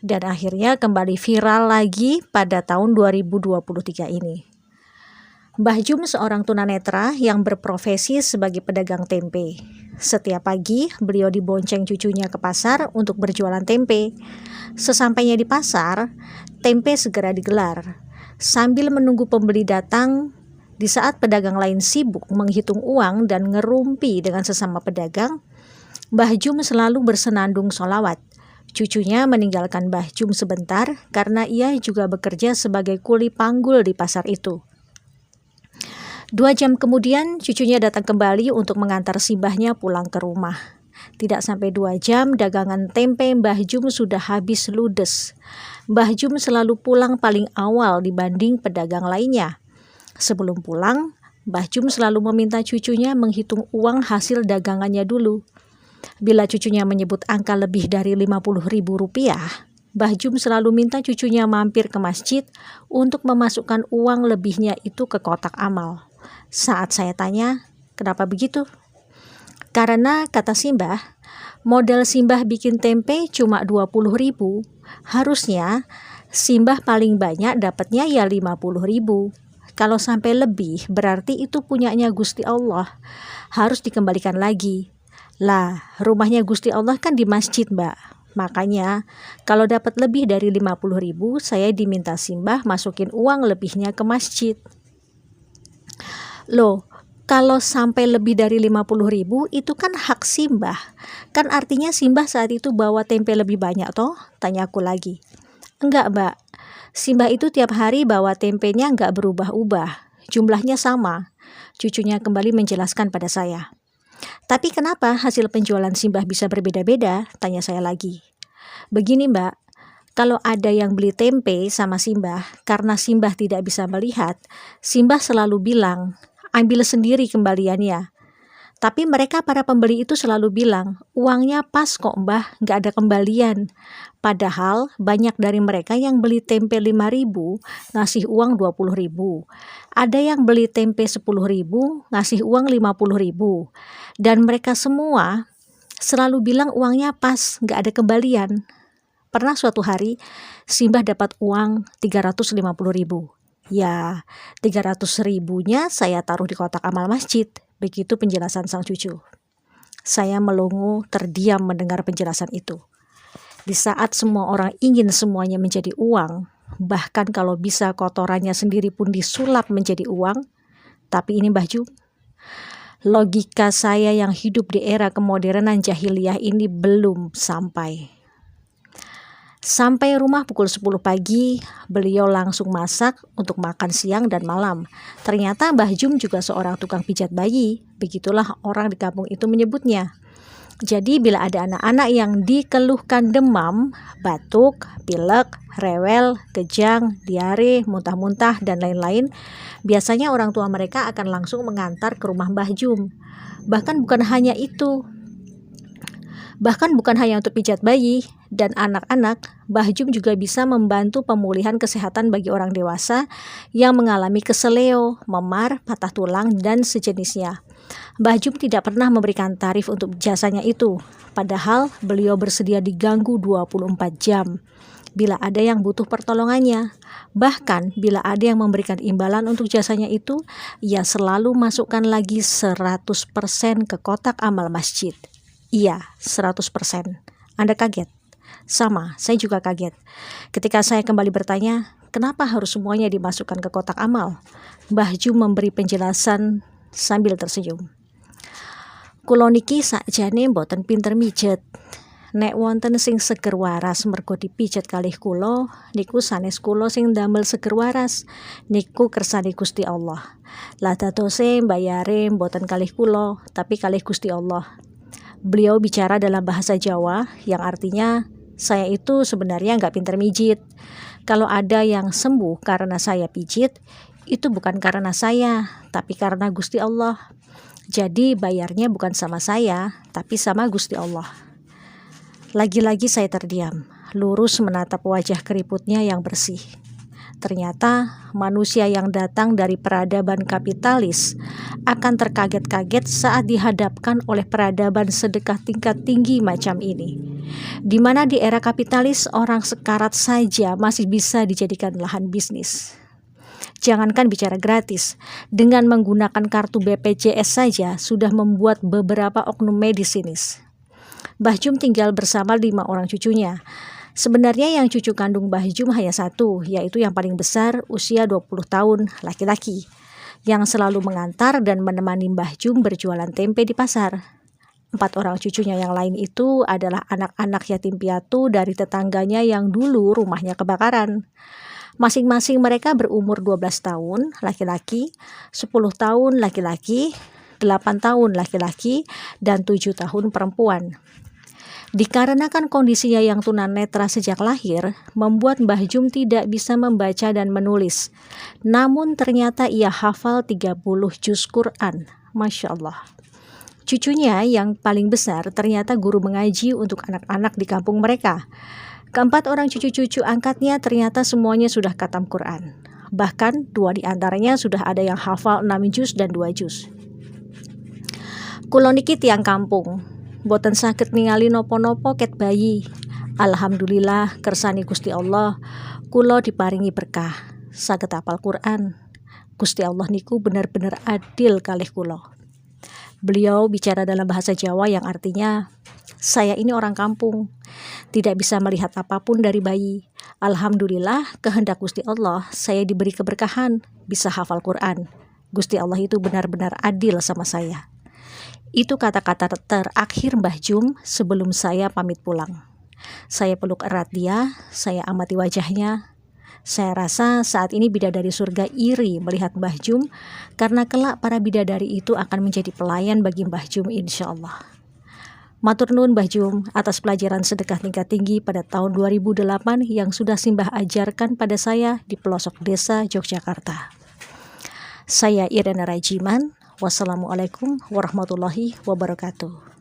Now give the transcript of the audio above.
dan akhirnya kembali viral lagi pada tahun 2023 ini. Mbah Jum seorang tunanetra yang berprofesi sebagai pedagang tempe. Setiap pagi, beliau dibonceng cucunya ke pasar untuk berjualan tempe. Sesampainya di pasar, tempe segera digelar. Sambil menunggu pembeli datang, di saat pedagang lain sibuk menghitung uang dan ngerumpi dengan sesama pedagang, Mbah Jum selalu bersenandung sholawat. Cucunya meninggalkan Mbah Jum sebentar karena ia juga bekerja sebagai kuli panggul di pasar itu. 2 jam kemudian cucunya datang kembali untuk mengantar si mbahnya pulang ke rumah. Tidak sampai 2 jam dagangan tempe Mbah Jum sudah habis ludes. Mbah Jum selalu pulang paling awal dibanding pedagang lainnya. Sebelum pulang, Mbah Jum selalu meminta cucunya menghitung uang hasil dagangannya dulu. Bila cucunya menyebut angka lebih dari Rp50.000, Mbah Jum selalu minta cucunya mampir ke masjid untuk memasukkan uang lebihnya itu ke kotak amal. Saat saya tanya, kenapa begitu? Karena kata Simbah, modal Simbah bikin tempe cuma 20.000, harusnya Simbah paling banyak dapatnya ya 50.000. Kalau sampai lebih berarti itu punyanya Gusti Allah, harus dikembalikan lagi. Lah, rumahnya Gusti Allah kan di masjid, Mbak. Makanya, kalau dapat lebih dari 50.000, saya diminta Simbah masukin uang lebihnya ke masjid. Loh, kalau sampai lebih dari 50.000 itu kan hak Simbah. Kan artinya Simbah saat itu bawa tempe lebih banyak toh? Tanyaku lagi. Enggak, Mbak. Simbah itu tiap hari bawa tempenya enggak berubah-ubah. Jumlahnya sama. Cucunya kembali menjelaskan pada saya. Tapi kenapa hasil penjualan Simbah bisa berbeda-beda? Tanya saya lagi. Begini, Mbak. Kalau ada yang beli tempe sama Simbah, karena Simbah tidak bisa melihat, Simbah selalu bilang, ambil sendiri kembaliannya. Tapi mereka para pembeli itu selalu bilang, uangnya pas kok Mbah, nggak ada kembalian. Padahal banyak dari mereka yang beli tempe 5.000, ngasih uang 20.000. Ada yang beli tempe 10.000, ngasih uang 50.000. Dan mereka semua selalu bilang uangnya pas, nggak ada kembalian. Pernah suatu hari, Simbah dapat uang 350.000. Ya, 300.000-nya saya taruh di kotak amal masjid. Begitu penjelasan sang cucu. Saya melongo terdiam mendengar penjelasan itu. Di saat semua orang ingin semuanya menjadi uang, bahkan kalau bisa kotorannya sendiri pun disulap menjadi uang, tapi ini Mbah Jum, logika saya yang hidup di era kemodernan jahiliyah ini belum sampai. Sampai rumah pukul 10 pagi, beliau langsung masak untuk makan siang dan malam. Ternyata Mbah Jum juga seorang tukang pijat bayi, begitulah orang di kampung itu menyebutnya. Jadi bila ada anak-anak yang dikeluhkan demam, batuk, pilek, rewel, kejang, diare, muntah-muntah, dan lain-lain, biasanya orang tua mereka akan langsung mengantar ke rumah Mbah Jum. Bahkan bukan hanya untuk pijat bayi dan anak-anak, Mbah Jum juga bisa membantu pemulihan kesehatan bagi orang dewasa yang mengalami keseleo, memar, patah tulang, dan sejenisnya. Mbah Jum tidak pernah memberikan tarif untuk jasanya itu, padahal beliau bersedia diganggu 24 jam bila ada yang butuh pertolongannya. Bahkan bila ada yang memberikan imbalan untuk jasanya itu, ia selalu masukkan lagi 100% ke kotak amal masjid. Iya, 100%. Anda kaget? Sama, saya juga kaget. Ketika saya kembali bertanya, kenapa harus semuanya dimasukkan ke kotak amal? Mbah Jum memberi penjelasan sambil tersenyum. Kula niki sakjane mboten pinter mijet. Nek wonten sing seger waras mergo dipijet kalih kula, niku sanes kula sing damel seger waras. Niku kersane Gusti Allah. Lah dadose mbayare mboten kalih kula, tapi kalih Gusti Allah. Beliau bicara dalam bahasa Jawa yang artinya saya itu sebenarnya nggak pinter mijit. Kalau ada yang sembuh karena saya pijit, itu bukan karena saya, tapi karena Gusti Allah. Jadi bayarnya bukan sama saya, tapi sama Gusti Allah. Lagi-lagi saya terdiam, lurus menatap wajah keriputnya yang bersih. Ternyata manusia yang datang dari peradaban kapitalis akan terkaget-kaget saat dihadapkan oleh peradaban sedekah tingkat tinggi macam ini, di mana di era kapitalis orang sekarat saja masih bisa dijadikan lahan bisnis. Jangankan bicara gratis, dengan menggunakan kartu BPJS saja sudah membuat beberapa oknum medis sinis. Mbah Jum tinggal bersama 5 orang cucunya. Sebenarnya yang cucu kandung Mbah Jum hanya satu, yaitu yang paling besar usia 20 tahun, laki-laki, yang selalu mengantar dan menemani Mbah Jum berjualan tempe di pasar. 4 orang cucunya yang lain itu adalah anak-anak yatim piatu dari tetangganya yang dulu rumahnya kebakaran. Masing-masing mereka berumur 12 tahun laki-laki, 10 tahun laki-laki, 8 tahun laki-laki, dan 7 tahun perempuan. Dikarenakan kondisinya yang tunanetra sejak lahir, membuat Mbah Jum tidak bisa membaca dan menulis. Namun ternyata ia hafal 30 juz Quran. Masya Allah. Cucunya yang paling besar ternyata guru mengaji untuk anak-anak di kampung mereka. Keempat orang cucu-cucu angkatnya ternyata semuanya sudah khatam Quran. Bahkan 2 di antaranya sudah ada yang hafal 6 juz dan 2 juz. Kulo niki tiang kampung, boten saged ningali nopo-nopo ket bayi. Alhamdulillah kersani Gusti Allah, kulo diparingi berkah, saged hafal Quran. Gusti Allah niku benar-benar adil kalih kulo. Beliau bicara dalam bahasa Jawa yang artinya, saya ini orang kampung, tidak bisa melihat apapun dari bayi. Alhamdulillah kehendak Gusti Allah saya diberi keberkahan, bisa hafal Quran. Gusti Allah itu benar-benar adil sama saya. Itu kata-kata terakhir Mbah Jum sebelum saya pamit pulang. Saya peluk erat dia, saya amati wajahnya. Saya rasa saat ini bidadari surga iri melihat Mbah Jum, karena kelak para bidadari itu akan menjadi pelayan bagi Mbah Jum insya Allah. Matur nuwun Mbah Jum atas pelajaran sedekah tingkat tinggi pada tahun 2008 yang sudah Simbah ajarkan pada saya di pelosok desa Yogyakarta. Saya Irena Rajiman. Wassalamualaikum warahmatullahi wabarakatuh.